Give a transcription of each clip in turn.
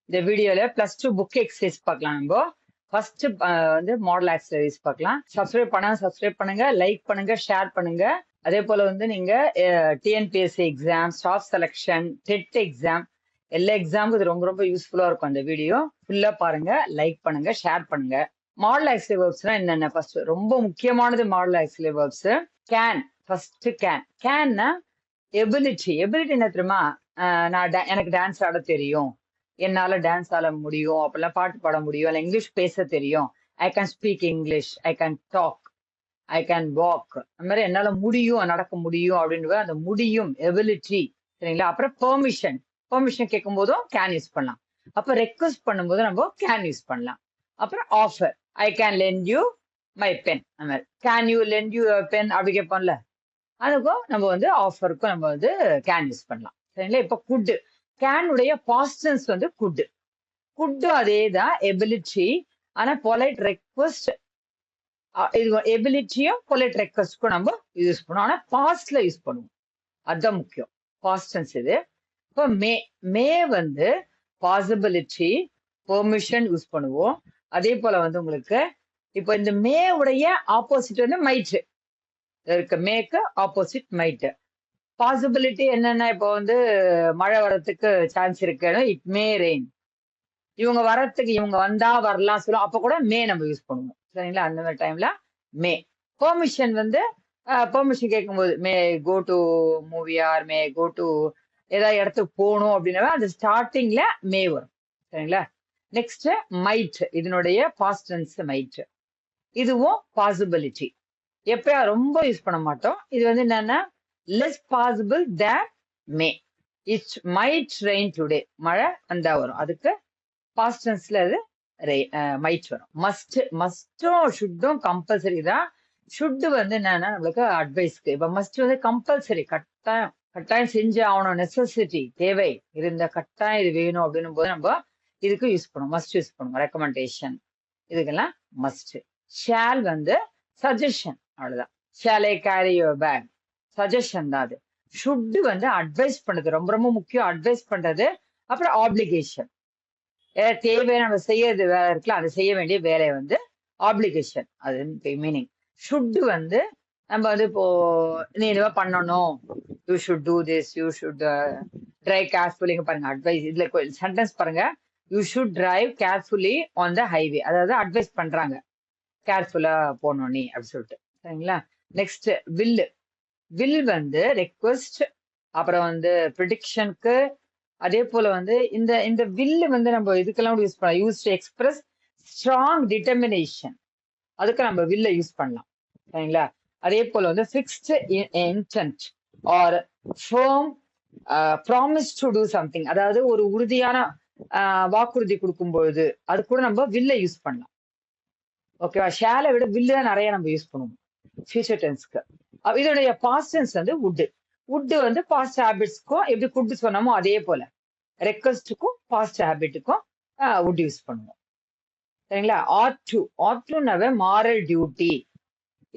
இந்த வீடியோல +2 book exercise பார்க்கலாம். நம்ம ஃபர்ஸ்ட் வந்து மாடல் ஆக்சசரிஸ் பார்க்கலாம். சப்ஸ்கிரைப் பண்ணுங்க, லைக் பண்ணுங்க, ஷேர் பண்ணுங்க. அதே போல வந்து நீங்க TNPSC exam, staff selection, TET exam எல்லா எக்ஸாமுக்கும் இது ரொம்ப ரொம்ப யூஸ்ஃபுல்லா இருக்கும். அந்த வீடியோ ஃபுல்லா பாருங்க, லைக் பண்ணுங்க, ஷேர் பண்ணுங்க. மாடல் ஆக்சிலரி வெர்ப்ஸ்னா என்னென்ன? ஃபர்ஸ்ட் ரொம்ப முக்கியமானது modal auxiliary verbs. Can, first கேன்னா எபிலிட்டி என்ன தெரியுமா? எனக்கு டான்ஸ் ஆட தெரியும், என்னால டான்ஸ் ஆட முடியும், அப்பெல்லாம் பாட்டு பாட முடியும், இல்லை இங்கிலீஷ் பேச தெரியும். I can speak English, I can talk, I can walk. அந்த மாதிரி என்னால முடியும், நடக்க முடியும் அப்படின்ற அந்த முடியும் எபிலிட்டி. சரிங்களா? அப்புறம் பெர்மிஷன் கேட்கும் போதும் கேன் யூஸ் பண்ணலாம். அப்ப ரெக்வஸ்ட் பண்ணும்போது நம்ம கேன் யூஸ் பண்ணலாம். அப்புறம் offer, I can lend you my pen. அந்த மாதிரி can you lend you pen அப்படி கேட்போம்ல, அதுக்கும் நம்ம வந்து ஆஃபருக்கும் நம்ம வந்து கேன் யூஸ் பண்ணலாம். சரிங்களா? இப்ப குட், கேன் உடைய பாஸ்டன்ஸ் வந்து குட். அதே தான் எபிலிட்டி. ஆனா பொலைட் ரெக்வஸ்ட், இது எபிலிட்டியும் பொலைட் ரெக்வஸ்ட்க்கும் நம்ம யூஸ் பண்ணுவோம். ஆனா பாஸ்ட்ல யூஸ் பண்ணுவோம், அதுதான் முக்கியம். பாஸ்டன்ஸ் இது. இப்போ மே வந்து பாசிபிலிட்டி, பெர்மிஷன் யூஸ் பண்ணுவோம். அதே போல வந்து உங்களுக்கு இப்போ இந்த மே உடைய ஆப்போசிட் வந்து மைட் இருக்கு. மேக்கு ஆப்போசிட் மைட். பாசிபிலிட்டி என்னன்னா, இப்போ வந்து மழை வரத்துக்கு சான்ஸ் இருக்குன்னு, இட் மே ரெயின். இவங்க வந்தா வரலாம் சொல்லுவோம், அப்ப கூட மே நம்ம யூஸ் பண்ணுவோம். சரிங்களா? அந்த மாதிரி டைம்ல மே. பெர்மிஷன் வந்து பெர்மிஷன் கேட்கும்போது may go to movie or may go to ஏதாவது இடத்துக்கு போகணும் அப்படின்னா அந்த ஸ்டார்டிங்ல மே வரும். சரிங்களா? நெக்ஸ்ட் மைட், இதனுடைய பாஸ்ட் டென்ஸ் மைட். இதுவும் பாசிபிலிட்டி. எப்பயா ரொம்ப யூஸ் பண்ண மாட்டோம். இது வந்து என்னன்னா less possible than may. It's might rain today, மழை வந்தா வரும். அதுக்கு பாஸ்ட் டென்ஸ்ல அது மைட் வரும். மஸ்டும் ஷுட்டும் கம்பல்சரி தான். ஷுட் வந்து என்னன்னா நம்மளுக்கு அட்வைஸ்க்கு. இப்ப மஸ்ட் வந்து கம்பல்சரி, கட்டாயம் செஞ்சு ஆகணும், நெசசிட்டி, தேவை இருந்த கட்டாயம் இது வேணும் அப்படின்னும் போது நம்ம இதுக்கு யூஸ் பண்ணுவோம், மஸ்ட் யூஸ் பண்ணுவோம். ரெக்கமெண்டேஷன் இதுக்கெல்லாம் மஸ்ட். ஷால் வந்து சஜஷன், அவ்வளவுதான். Shall I carry your bag, suggestion தான் அது. ஷுட் வந்து அட்வைஸ் பண்றது, ரொம்ப ரொம்ப முக்கியம் அட்வைஸ் பண்றது. அப்புறம் ஆப்ளிகேஷன், தேவை நம்ம செய்யறது வேலை இருக்குல்ல, அதை செய்ய வேண்டிய வேலையை வந்து ஆப்ளிகேஷன், அது மீனிங். ஷுட் வந்து நம்ம வந்து இப்போ நீ இதுவா பண்ணணும், you should do this, you should drive carefully. பாருங்க அட்வைஸ், இதுல சென்டென்ஸ் பாருங்க, you should drive carefully on the highway, அதாவது அட்வைஸ் பண்றாங்க, கேர்ஃபுல்லா போகணும் நீ அப்படின்னு சொல்லிட்டு. சரிங்களா? நெக்ஸ்ட் வில் வந்து ரெக்வஸ்ட், அப்புறம் வந்து ப்ரிடிக்ஷனுக்கு. அதே போல வந்து இந்த வில் வந்து நம்ம இதுக்கெல்லாம் யூஸ் பண்ணலாம். Use to express strong determination, அதுக்கு நம்ம வில்ல யூஸ் பண்ணலாம். சரிங்களா? அதே போல வந்து fixed intent or firm promise to do something, அதாவது ஒரு உறுதியான வாக்குறுதி கொடுக்கும் பொழுது அது கூட நம்ம வில்ல யூஸ் பண்ணலாம். ஓகேவா? ஷேலை விட வில்லு தான் நிறைய நம்ம யூஸ் பண்ணுவோம் ஃபியூச்சர் டென்ஸ்க்கு. இதோடைய பாஸ்ட் டென்ஸ் வந்து வுட் வந்து பாஸ்ட் ஹேபிட்ஸ்க்கும் எப்படி குட் சொன்னோமோ அதே போல ரெக்வஸ்டுக்கும் பாஸ்ட் ஹேபிட்டுக்கும் வுட் யூஸ் பண்ணுவோம். சரிங்களா? ஆர்டுனாவே மாரல் டியூட்டி.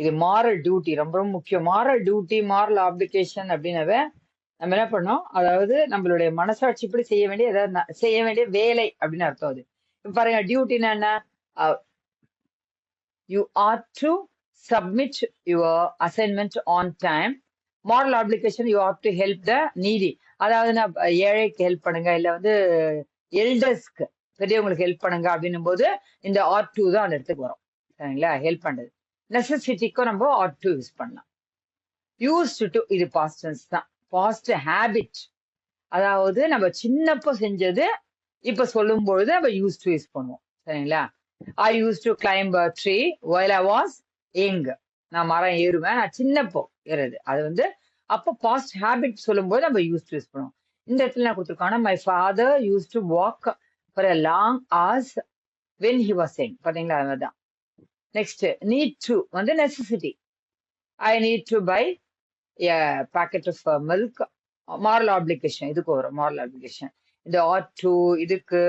இது மாரல் டியூட்டி ரொம்ப ரொம்ப முக்கியம். மாரல் டியூட்டி, மாரல் ஆப்ளிகேஷன் அப்படின்னாவே நம்ம என்ன பண்ணோம், அதாவது நம்மளுடைய மனசாட்சிப்படி செய்ய வேண்டிய ஏதாவது செய்ய வேண்டிய வேலை அப்படின்னு அர்த்தம். அது இப்ப பாருங்க, டியூட்டினா என்ன? You are to submit your assignment on time. Moral application, you are to help the needy, அதாவது நான் ஏழைக்கு ஹெல்ப் பண்ணுங்க, இல்ல வந்து எல்டர்ஸ்க்கு, பெரியவங்களுக்கு ஹெல்ப் பண்ணுங்க அப்படின்னும் போது இந்த ஆர் டூ தான் அந்த இடத்துக்கு வரும். சரிங்களா? ஹெல்ப் பண்றது. நெசசிட்டிக்கும் நம்ம ஆர் டூ யூஸ் பண்ணலாம். யூஸ்ட் டு, இது பாஸ்ட் டென்ஸ் தான். பாஸ்ட் ஹேபிட், அதாவது நம்ம சின்னப்போ செஞ்சது இப்ப சொல்லும் பொழுது நம்ம யூஸ் டு யூஸ் பண்ணுவோம். சரிங்களா? I use to climb a tree while I was young. நான் மரம் ஏறுவேன், நான் சின்னப்போ ஏறுறது. அது வந்து அப்போ பாஸ்ட் ஹேபிட் சொல்லும் போது நம்ம யூஸ் டு யூஸ் பண்ணுவோம். இந்த இடத்துல நான் கொடுத்துருக்காங்க, my father use to walk for a long hours when he was young. பாத்தீங்களா? அதுதான். நெக்ஸ்ட் நீட் டு வந்து necessity. I need to buy a packet of milk. Moral application இதுக்கு வரும், மாரல் ஆப்ளிகேஷன். இந்த ஆர் டு, இதுக்கு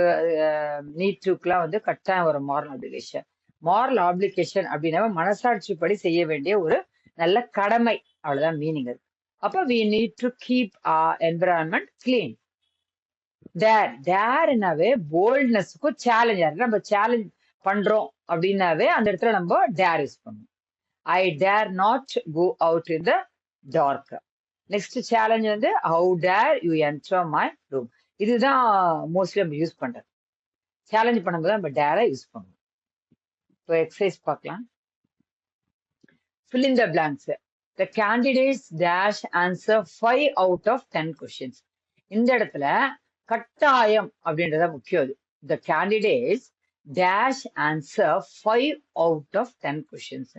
need டுக்குலாம் வந்து கட்டாயம் வரும் மாரல் ஆப்ளிகேஷன். மாரல் ஆப்ளிகேஷன் அப்படின்னா மனசாட்சிப்படி செய்ய வேண்டிய ஒரு நல்ல கடமை, அவ்வளவுதான் மீனிங் அது. அப்ப we need to keep our environment clean. டேர்னாவே போல்ட்னஸ்க்கும் சேலஞ்ச் நம்ம சேலஞ்ச் பண்றோம் அப்படின்னாவே அந்த இடத்துல நம்ம டேர் யூஸ் பண்ணுவோம். I dare not go out in the dark. Next challenge வந்து how dare you enter my room. இதுதான் மோஸ்ட்லி நம்ம யூஸ் பண்றது. சேலஞ்ச் பண்ணும்போது நம்ம டேரை யூஸ் பண்ணுவோம். இப்போ எக்ஸசைஸ் பார்க்கலாம். fill in the blanks. The candidates dash answer 5 out of 10 questions. இந்த இடத்துல கட்டாயம் அப்படின்றத முக்கியம். The candidates dash answer 5 out of 10 questions.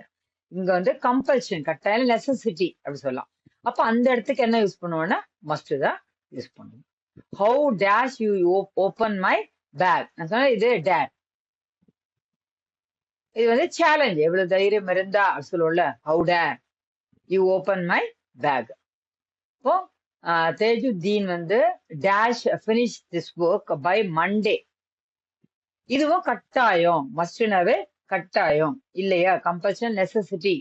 இங்க வந்து கம்பல்ஷன் கட்டாயம் நெசசிட்டி அப்படி சொல்லலாம். அப்ப அந்த இடத்துக்கு என்ன யூஸ் பண்ணுவோம்னா மஸ்ட் தான் யூஸ் பண்ணுவோம். How dash you open my bag. நான் சொன்னேன் இது டேர். இது வந்து சேலஞ்ச். எவ்வளவு தைரியம் இருந்தா சொல்லுவோம்ல, how dare you open my bag. இப்போ தேஜுதீன் வந்து dash finish this work by Monday. இதுவும் கட்டாயம், மஸ்ட்னாவே கட்டாயம் இல்லையா, கம்பல்ஷன் நெசசிட்டி.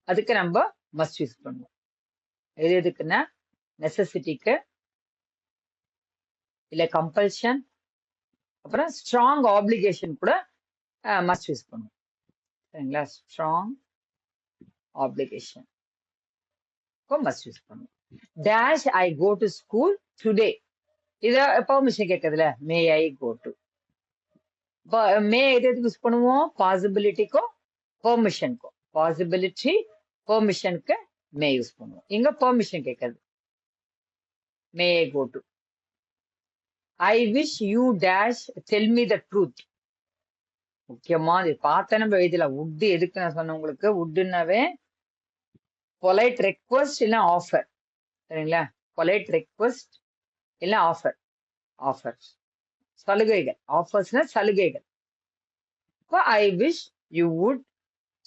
அதுக்கு நம்ம மஸ்ட் யூஸ் பண்ணுவோம். எது எதுக்குன்னா நெசசிட்டிக்கு, இல்ல கம்பல்ஷன், அப்புறம் ஸ்ட்ராங் ஆப்ளிகேஷன் கூட மஸ்ட் யூஸ் பண்ணுவோம். சரிங்களா, ஸ்ட்ராங் ஆப்ளிகேஷன் மஸ்ட் யூஸ் பண்ணுவோம். Dash I go to school today. இத பெர்மிஷன் கேட்கறதுல மே ஐ கோ டு. மே எது எதுக்கு யூஸ் பண்ணுவோம், பாசிபிலிட்டிக்கும் பெர்மிஷனுக்கும். பாசிபிலிட்டி பெர்மிஷனுக்கு மே யூஸ் பண்ணுவோம். இங்க பெர்மிஷன் கேட்கறது may I go to. I wish you dash tell me the truth. முக்கியமா இது பார்த்த நம்ம எழுதலாம். உட் எதுக்கு நான் சொன்ன உங்களுக்கு, உட்னாவே பொலைட் ரெக்வஸ்ட் இல்ல ஆஃபர். சரிங்களா, பொலைட் ரெக்வஸ்ட் இல்ல ஆஃபர். ஆஃபர் சலுகைகள், ஆஃபர்ஸ்னா சலுகைகள். இப்போ ஐ wish you would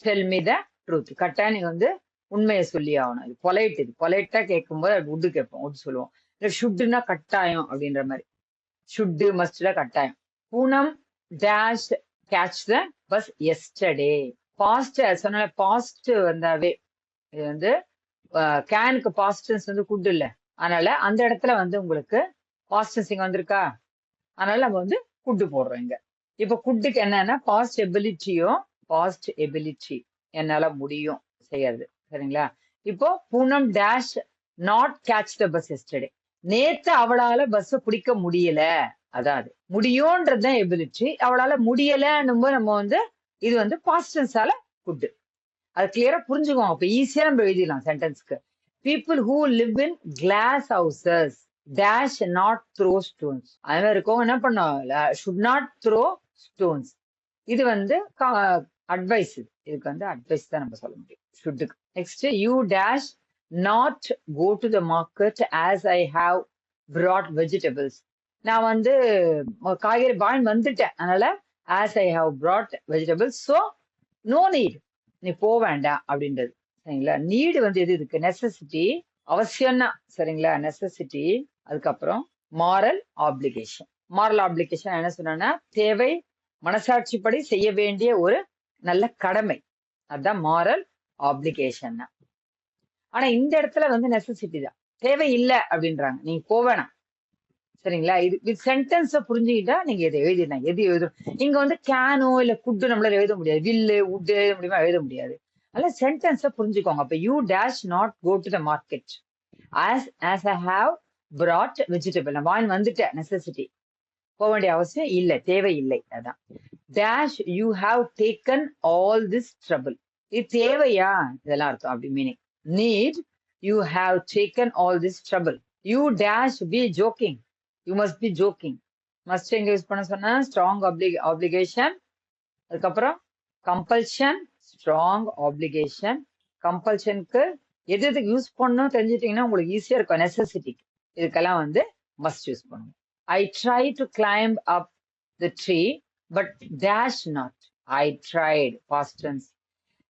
del me the truth. கட்டாயம் நீங்க வந்து உண்மையை சொல்லி ஆகணும். இது பொலைட். இது பொலைட்டா கேட்கும்போது அது உட்டு கேட்போம், உட் சொல்லுவோம். இல்ல ஷுட்னா கட்டாயம் அப்படின்ற மாதிரி. ஷுட்டு மஸ்ட்ல கட்டாயம். Poonam dash catch the bus yesterday. Past சொன்ன பாஸ்ட் வந்தாவே இது வந்து கேனுக்கு பாஸ்டன்ஸ் வந்து குட் இல்ல, அதனால அந்த இடத்துல வந்து உங்களுக்கு பாஸ்டன்ஸ் இங்க வந்திருக்கா, அதனால நம்ம வந்து குட்டு போடுறோம் இங்க. இப்ப குட்டுக்கு என்னன்னா பாஸ்ட் எபிலிட்டியோ, பாஸ்ட் எபிலிட்டி என்னால முடியும் செய்யறது. சரிங்களா, இப்போ Poonam dash not catch the bus yesterday. நேத்து அவளால பஸ் பிடிக்க முடியல. அதாவது முடியும்ன்றதுதான் எபிலிட்டி, அவளால முடியலன்னும் போது நம்ம வந்து இது வந்து பாஸ்டன்ஸால குட். அது கிளியரா புரிஞ்சுக்குவோம். அப்ப ஈஸியா நம்ம எழுதிடலாம் சென்டென்ஸ்க்கு. People who live in glass houses dash not throw stones. அது மாதிரி இருக்கும். என்ன பண்ணோம், ஷுட் நாட் த்ரோ ஸ்டோன்ஸ். இது வந்து அட்வைஸ். இதுக்கு வந்து அட்வைஸ் தான் நம்ம சொல்ல முடியும் ஷுட்டுக்கு. Next you dash not go to the market as I have brought vegetables. நான் வந்து காய்கறி வாங்கி வந்துட்டேன், அதனால as I have brought vegetables so no need, நீ போக வேண்டாம் அப்படின்றது. சரிங்களா, நீடு வந்து எது இருக்கு, நெசசிட்டி, அவசியம்னா. சரிங்களா, நெசசிட்டி. அதுக்கப்புறம் மாரல் ஆப்ளிகேஷன். மாரல் ஆப்ளிகேஷன் என்ன சொன்னா, தேவை, மனசாட்சிப்படி செய்ய வேண்டிய ஒரு நல்ல கடமை. அதுதான் மாரல் ஆப்ளிகேஷன். ஆனா இந்த இடத்துல வந்து நெசசிட்டி தான், தேவை இல்லை அப்படின்றாங்க, நீங்க போவேணாம். சரிங்களா, இது சென்டென்ஸ புரிஞ்சுக்கிட்டா நீங்க எதை எழுதிடலாம். எது எழுதும் இங்க வந்து கேனோ இல்ல குட்டு நம்மளால எழுத முடியாது, வில்லு உட்டு எழுத முடியுமா, எழுத முடியாது. அதனால சென்டென்ஸ புரிஞ்சுக்கோங்க. அப்ப you dash not go to the market as I have brought vegetable. நான் வாங்கி வந்துட்டேன், நெசசிட்டி, போக வேண்டிய அவசியம் இல்லை, தேவை இல்லை. அதான் dash you have taken all this trouble. இது தேவையா, இதெல்லாம் அர்த்தம் அப்படி meaning. NEET you have taken all this trouble. You dash B jogging. You must be jogging. Must எங்க யூஸ் பண்ண சொன்னா ஸ்ட்ராங் ஆப்ளிகேஷன். அதுக்கப்புறம் கம்பல்ஷன், ஸ்ட்ராங் ஆப்ளிகேஷன். கம்பல்ஷனுக்கு எது எதுக்கு யூஸ் பண்ணணும் தெரிஞ்சுட்டீங்கன்னா உங்களுக்கு ஈஸியா இருக்கும். நெசசிட்டிக்கு இதுக்கெல்லாம் வந்து மஸ்ட் யூஸ் பண்ணணும். I try to climb up the tree but dash not. I tried past tense.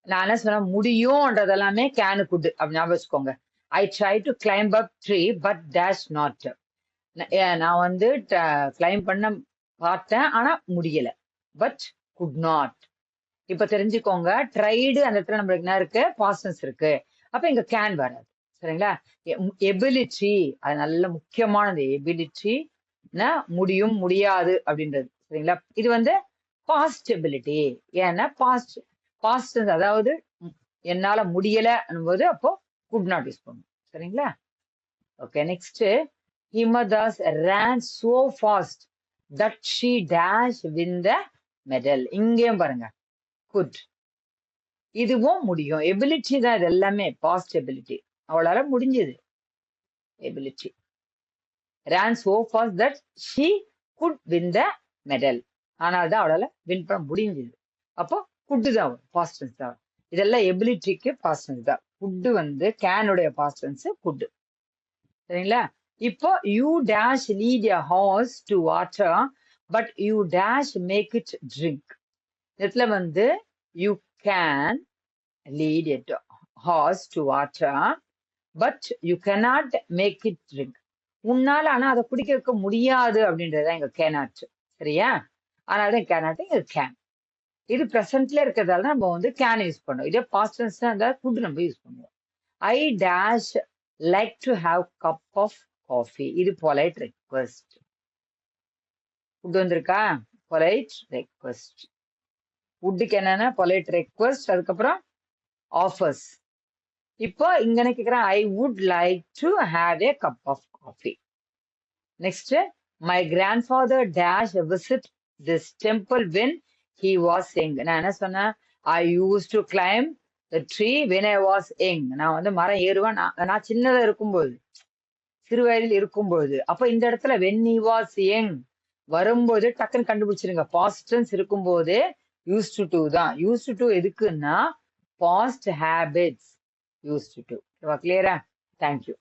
நான் என்ன சொன்ன, முடியும்ன்றது எல்லாமே கேனு குட் அப்படி ஞாபகம் வச்சுக்கோங்க. ஐ try to climb up tree but dash not. நான் வந்து கிளைம் பண்ண பார்த்தேன் ஆனா முடியல, பட் குட் நாட். இப்ப தெரிஞ்சுக்கோங்க, ட்ரைடு அந்த இடத்துல நம்மளுக்கு என்ன இருக்கு, பாஸ்டன்ஸ் இருக்கு. அப்ப இங்க கேன் வராது. சரிங்களா, எபிலிட்டி அது நல்ல முக்கியமானது. எபிலிட்டி முடியும் முடியாது அப்படின்றது. சரிங்களா? இது வந்து பாஸ்ட் எபிலிட்டி. ஏன்னா பாஸ்ட் அதாவது என்னால முடியல போது அப்போ குட் நாட் யூஸ் பண்ணும். சரிங்களா? Okay, next Hima Das ran so fast that she dash win the medal. இங்கேயும் பாருங்க குட், இதுவும் முடியும். எபிலிட்டி தான் இது எல்லாமே, பாஸ்ட் எபிலிட்டி. அவளால முடிஞ்சது ability. ran so fast that she could win the medal. ஆனால் தான் அவளால வின் பண்ண முடிஞ்சது. அப்போ குட் தான் பாஸ்ட் டென்ஸ் தான். இதெல்லாம் எபிலிட்டிக்கு பாஸ்ட் டென்ஸ் தான். குட் வந்து கேனுடைய பாஸ்ட் டென்ஸ் குட். சரிங்களா? இப்போ you dash lead a horse to water but you dash make it drink. இதுல வந்து you can lead a horse to water but you cannot make it drink. உன்னால ஆனா அதை குடிக்க வைக்க முடியாது அப்படின்றதுதான் இங்க கேனாட். சரியா? அதனாலதான் கேனாட், இங்க கேன். இது பிரசன்ட்ல இருக்கிறதால நம்ம வந்து கேன் யூஸ் பண்ணுவோம். இதே பாஸ்ட் டென்ஸ் தான் குட் நம்ம யூஸ் பண்ணுவோம். I dash like to have cup of coffee. இது பொலைட் ரெக்வெஸ்ட். குட் வந்திருக்கா? Polite request. வுட்டுக்கு என்னன்னா பொலைட் ரெக்வெஸ்ட், அதுக்கப்புறம் ஆஃபர்ஸ். இப்போ இங்க என்ன கேக்குறேன்? I would like to have a cup of coffee. Next, my grand father dash visit this temple when he was young. நான் என்ன சொன்னேன்? I use to climb the tree when I was young. நான் வந்து மரம் ஏறுவேன் நான் சின்னதா இருக்கும்போது, சிறு வயதில் இருக்கும்போது. அப்ப இந்த இடத்துல வென் ஹி வாஸ் யங் வரும்போது டக்குன்னு கண்டுபிடிச்சிருங்க. பாஸ்ட் டென்ஸ் இருக்கும்போது யூஸ்டு டு தான். யூஸ்டு டு எதுக்குன்னா பாஸ்ட் ஹேபிட்ஸ் யூஸ்டு டு. கிளியரா? தேங்க்யூ.